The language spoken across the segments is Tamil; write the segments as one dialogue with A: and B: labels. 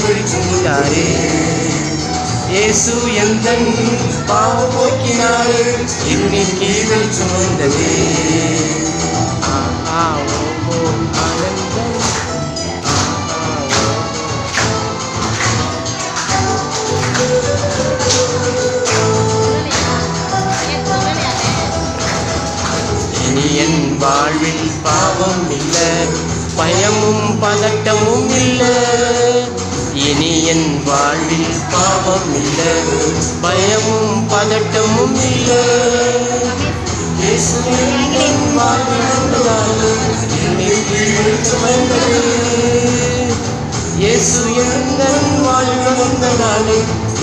A: வெளிச்சமிட்டாரே. இயேசு எந்தன் பாவம் போக்கினாரே, இன்னைக்கு வெளிச்சம் வந்ததே. ஆஹா ஓஹோ ஆனந்தம். இனி என் வாழ்வில் பாவம் இல்லை, பயமும் பதட்டமும் இல்லை. இனி என் வாழ்வில் பாவம் இல்லை, பயமும் பதட்டமும் இல்லை. இயேசு என் வாழ்வில் வந்ததாலே இன்னைக்கு வெளிச்சம் வந்ததே. இயேசு என் வாழ்வில் வந்ததாலே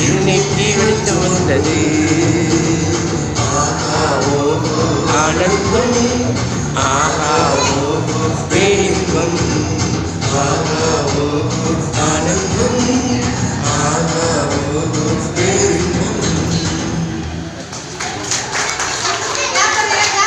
A: இன்னைக்கு வெளிச்சம் வந்தது.